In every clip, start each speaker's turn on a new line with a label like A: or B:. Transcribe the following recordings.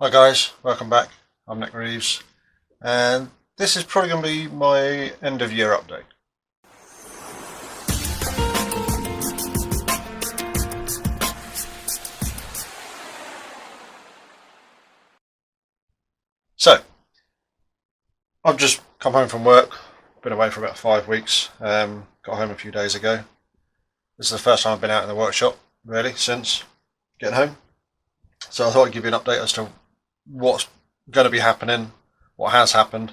A: Hi guys, welcome back. I'm Nick Reeves, and this is probably going to be my end of year update. So, I've just come home from work, been away for about 5 weeks, got home a few days ago. This is the first time I've been out in the workshop, really, since getting home. So I thought I'd give you an update as to what's going to be happening, what has happened,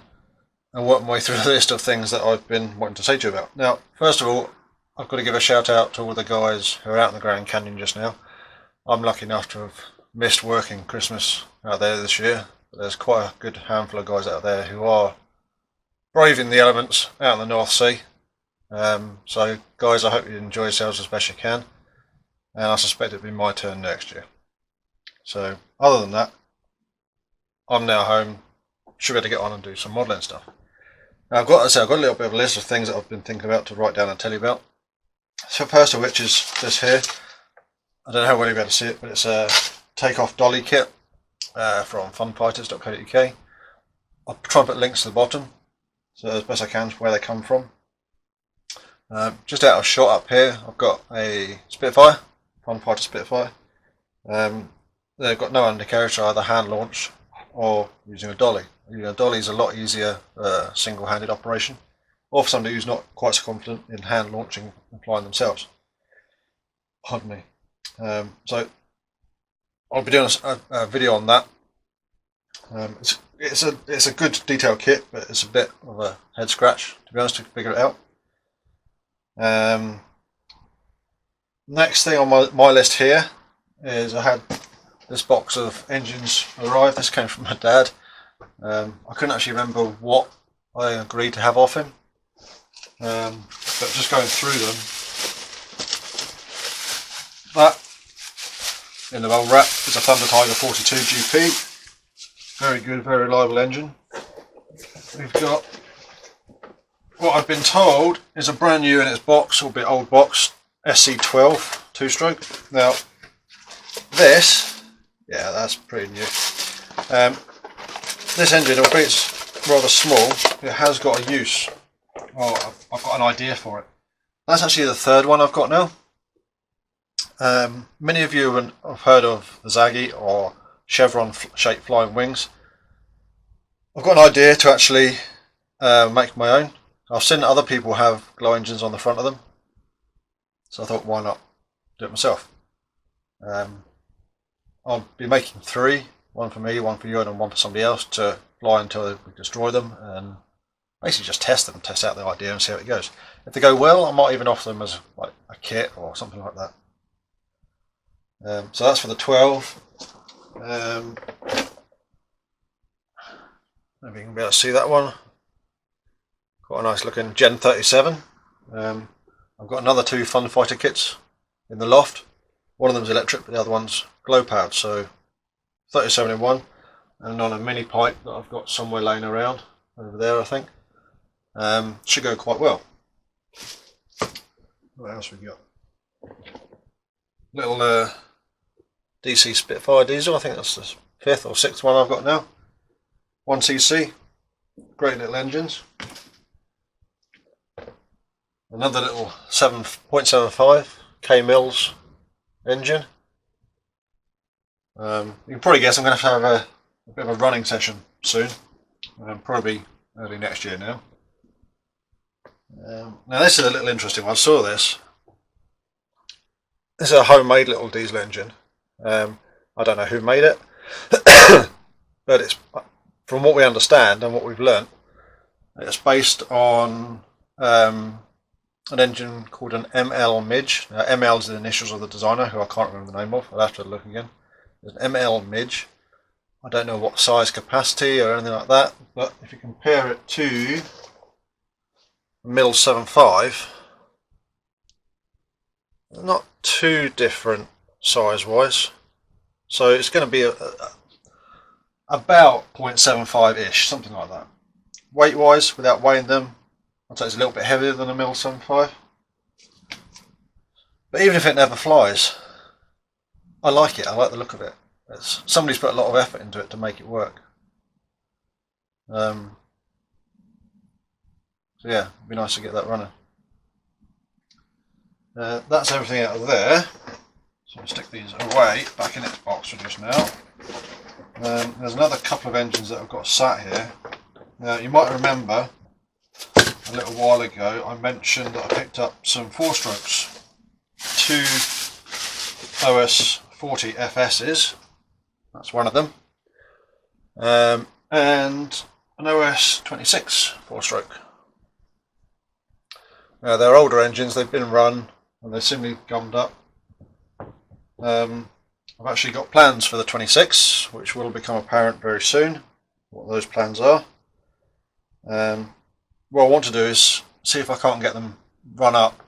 A: and work my way through the list of things that I've been wanting to say to you about. Now, first of all, I've got to give a shout out to all the guys who are out in the Grand Canyon just now. I'm lucky enough to have missed working Christmas out there this year, but there's quite a good handful of guys out there who are braving the elements out in the North Sea. So guys, I hope you enjoy yourselves as best you can, and I suspect it'll be my turn next year. So other than that, I'm now home, should be able to get on and do some modelling stuff. Now I've got a little bit of a list of things that I've been thinking about to write down and tell you about. So first of which is this here. I don't know how well you'll be able to see it, but it's a Takeoff Dolly kit from funfighters.co.uk. I'll try and put links to the bottom, so as best I can where they come from. Just out of shot up here, I've got a Spitfire, Funfighter Spitfire. They've got no undercarriage, so either hand launch or using a dolly. Using a dolly is a lot easier single-handed operation, or for somebody who's not quite so confident in hand launching and flying themselves. Pardon me. So I'll be doing a video on that. It's a good detailed kit, but it's a bit of a head scratch, to be honest, to figure it out. Next thing on my list here is I had this box of engines arrive. This came from my dad. I couldn't actually remember what I agreed to have off him, but just going through them, that in the well wrap is a Thunder Tiger 42 GP. Very good, very reliable engine. We've got what I've been told is a brand new in its box, albeit old box, SC12 two-stroke. Now this, yeah, that's pretty new. This engine, albeit it's rather small, it has got a use. Oh, I've got an idea for it. That's actually the third one I've got now. Many of you have heard of the Zaggy or chevron-shaped flying wings. I've got an idea to actually make my own. I've seen other people have glow engines on the front of them, so I thought, why not do it myself? I'll be making 3, one for me, one for you, and one for somebody else, to fly until we destroy them, and basically just test out the idea and see how it goes. If they go well, I might even offer them as like a kit or something like that. So that's for the 12. Maybe you can be able to see that one. Quite a nice looking Gen 37. I've got another 2 Funfighter kits in the loft. One of them's electric, but the other one's glow powered, so 37 in one, and on a mini pipe that I've got somewhere laying around over there, I think. Should go quite well. What else we got? Little DC Spitfire diesel. I think that's the 5th or 6th one I've got now. 1cc, great little engines. Another little 7.75 K Mills engine. You can probably guess I'm going to have a bit of a running session soon, probably early next year now. Now this is a little interesting one. I saw this. This is a homemade little diesel engine. I don't know who made it, but it's, from what we understand and what we've learnt, it's based on an engine called an ML Midge. Now, ML is the initials of the designer, who I can't remember the name of. I'll have to look again. There's an ML Midge. I don't know what size capacity or anything like that, but if you compare it to Mill 7.5, not too different size-wise. So it's going to be about 0.75-ish, something like that. Weight-wise, without weighing them, I'd say it's a little bit heavier than a Mill 7.5. But even if it never flies, I like it. I like the look of it. somebody's put a lot of effort into it to make it work. So yeah, it'd be nice to get that running. That's everything out of there. So I'll stick these away back in its box for just now. There's another couple of engines that I've got sat here. Now you might remember a little while ago I mentioned that I picked up some 4-strokes, 2 OS 40 FS's, that's one of them, and an OS 26 4-stroke. They're older engines, they've been run and they're simply gummed up. I've actually got plans for the 26, which will become apparent very soon, what those plans are. What I want to do is see if I can't get them run up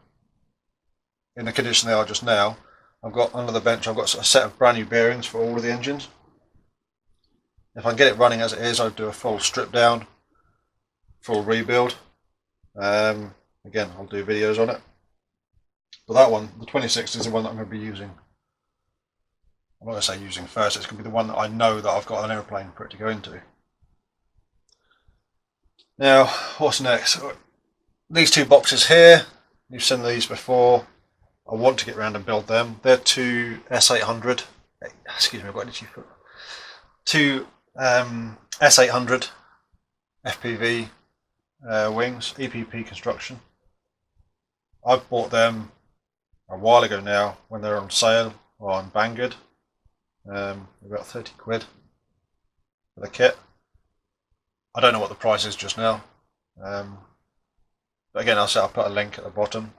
A: in the condition they are just now. I've got under the bench, I've got a set of brand new bearings for all of the engines. If I can get it running as it is, I'll do a full strip down, full rebuild. Again, I'll do videos on it. But that one, the 26, is the one that I'm going to be using. I'm not going to say using first, it's going to be the one that I know that I've got an aeroplane for it to go into. Now, what's next? These 2 boxes here, you've seen these before. I want to get around and build them. They're 2 S800, excuse me, I've got an itchy foot. 2 S800 FPV wings, EPP construction. I bought them a while ago now when they're on sale on Banggood. About 30 quid for the kit. I don't know what the price is just now, but again I'll put a link at the bottom.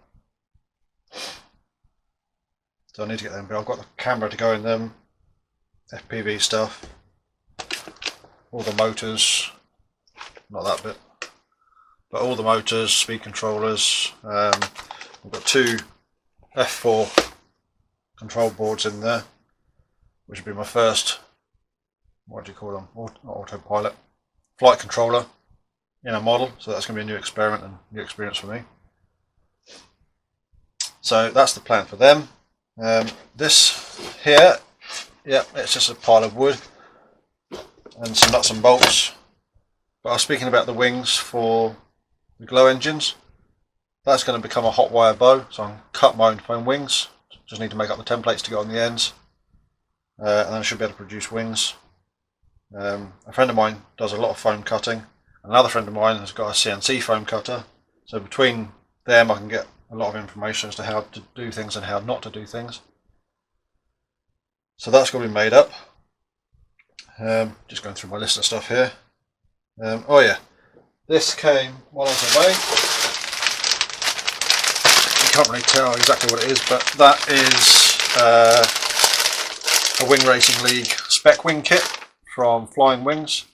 A: So I need to get them, but I've got the camera to go in them, FPV stuff, all the motors, not that bit, but all the motors, speed controllers. I've got 2 F4 control boards in there, which will be my first, what do you call them, not autopilot, flight controller in a model, so that's going to be a new experiment and new experience for me. So that's the plan for them. This here, yeah, it's just a pile of wood and some nuts and bolts. But I was speaking about the wings for the glow engines. That's going to become a hot wire bow, so I'm cut my own foam wings. Just need to make up the templates to go on the ends, and then I should be able to produce wings. A friend of mine does a lot of foam cutting. Another friend of mine has got a CNC foam cutter. So between them I can get a lot of information as to how to do things and how not to do things. So that's going to be made up. Just going through my list of stuff here. Oh yeah, this came while I was away. You can't really tell exactly what it is, but that is a Wing Racing League spec wing kit from Flying Wings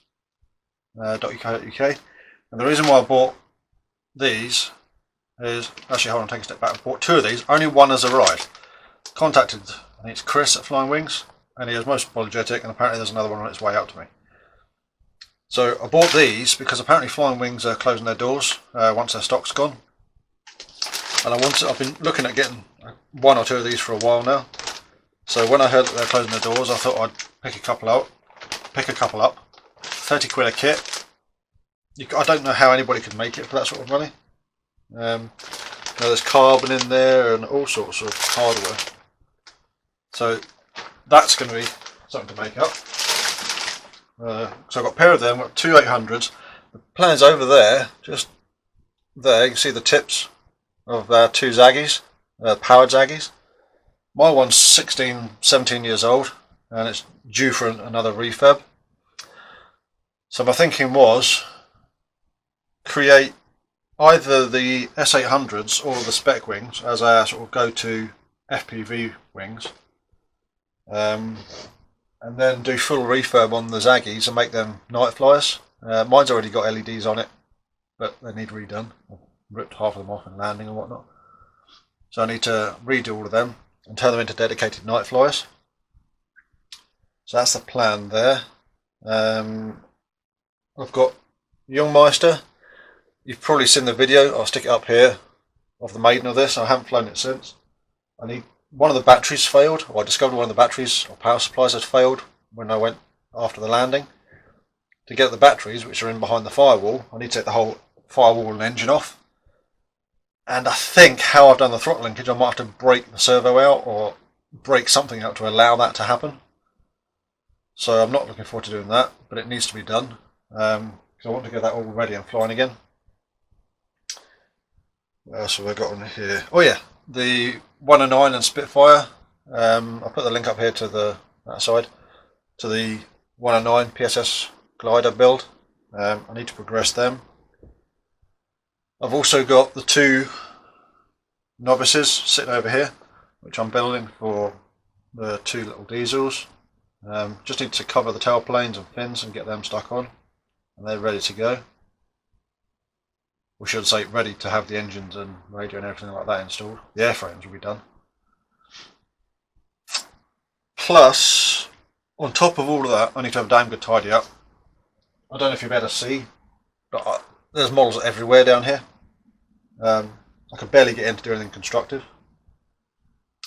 A: .uk. And the reason why I bought these is, actually hold on, take a step back, I bought 2 of these, only one has arrived. Contacted, I think it's Chris at Flying Wings, and he was most apologetic, and apparently there's another one on its way out to me. So I bought these because apparently Flying Wings are closing their doors once their stock's gone. And I've been looking at getting 1 or 2 of these for a while now. So when I heard that they're closing their doors, I thought I'd pick a couple up. 30 quid a kit. I don't know how anybody could make it for that sort of money. There's carbon in there and all sorts of hardware. So that's going to be something to make up. So I've got a pair of them, I've got 2 800s. The plan's over there, just there, you can see the tips of 2 Zaggies, powered Zaggies. My one's 16, 17 years old and it's due for another refurb. So my thinking was create either the S800s or the spec wings as our sort of go-to FPV wings, and then do full refurb on the Zaggies and make them night flyers. Mine's already got LEDs on it, but they need redone. I've ripped half of them off in landing and whatnot, so I need to redo all of them and turn them into dedicated night flyers. So that's the plan there. I've got Youngmeister. You've probably seen the video, I'll stick it up here, of the maiden of this. I haven't flown it since. One of the batteries failed, or I discovered one of the batteries or power supplies had failed when I went after the landing. To get the batteries, which are in behind the firewall, I need to take the whole firewall and engine off. And I think how I've done the throttle linkage, I might have to break the servo out or break something out to allow that to happen. So I'm not looking forward to doing that, but it needs to be done because I want to get that all ready and flying again. What else have I got on here? Oh yeah, the 109 and Spitfire. I'll put the link up here to that side to the 109 PSS glider build. I need to progress them. I've also got the 2 novices sitting over here, which I'm building for the 2 little diesels. Just need to cover the tail planes and fins and get them stuck on, and they're ready to go. We should say ready to have the engines and radio and everything like that installed. The airframes will be done. Plus, on top of all of that, I need to have a damn good tidy up. I don't know if you'll be able to see, but there's models everywhere down here. I can barely get in to do anything constructive.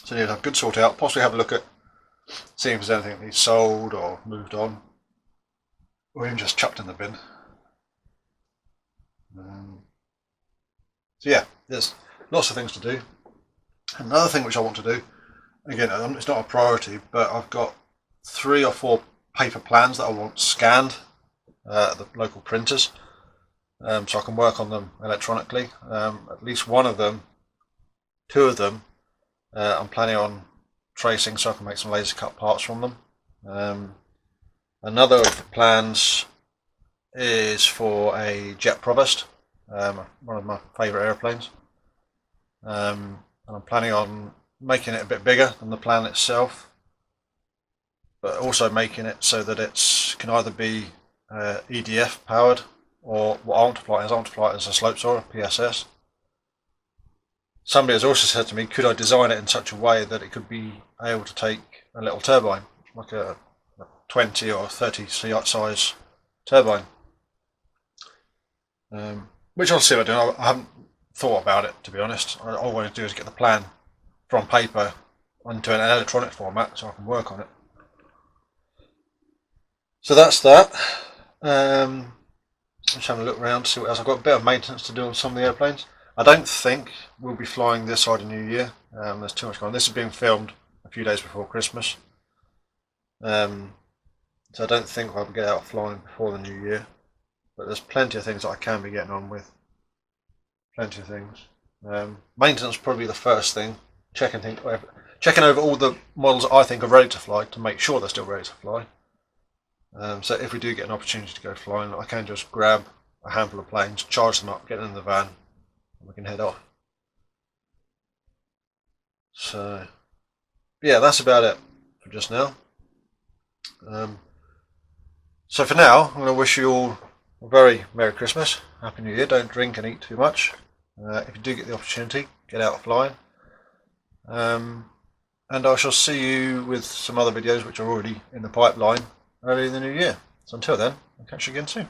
A: So I need to have a good sort out, possibly have a look at seeing if there's anything that needs sold or moved on, or even just chucked in the bin. So yeah, there's lots of things to do. Another thing which I want to do, again, it's not a priority, but I've got 3 or 4 paper plans that I want scanned at the local printers, so I can work on them electronically. At least one of them, 2 of them, I'm planning on tracing so I can make some laser cut parts from them. Another of the plans is for a jet provost, one of my favourite airplanes, and I'm planning on making it a bit bigger than the plan itself, but also making it so that it can either be EDF powered, or what I want to fly it as a slope soarer, PSS. Somebody has also said to me, could I design it in such a way that it could be able to take a little turbine, like a 20 or 30 size turbine, which I'll see what I do. I haven't thought about it, to be honest. All I want to do is get the plan from paper onto an electronic format so I can work on it. So that's that. Just having a look around to see what else. I've got a bit of maintenance to do on some of the airplanes. I don't think we'll be flying this side of New Year. There's too much going on. This is being filmed a few days before Christmas. So I don't think I'll get out flying before the New Year. But there's plenty of things that I can be getting on with. Plenty of things. Maintenance is probably the first thing. Checking over all the models that I think are ready to fly to make sure they're still ready to fly. So if we do get an opportunity to go flying, I can just grab a handful of planes, charge them up, get them in the van, and we can head off. So yeah, that's about it for just now. So for now, I'm going to wish you all a very Merry Christmas, Happy New Year. Don't drink and eat too much. If you do get the opportunity, get out flying. And I shall see you with some other videos which are already in the pipeline early in the new year. So until then, I'll catch you again soon.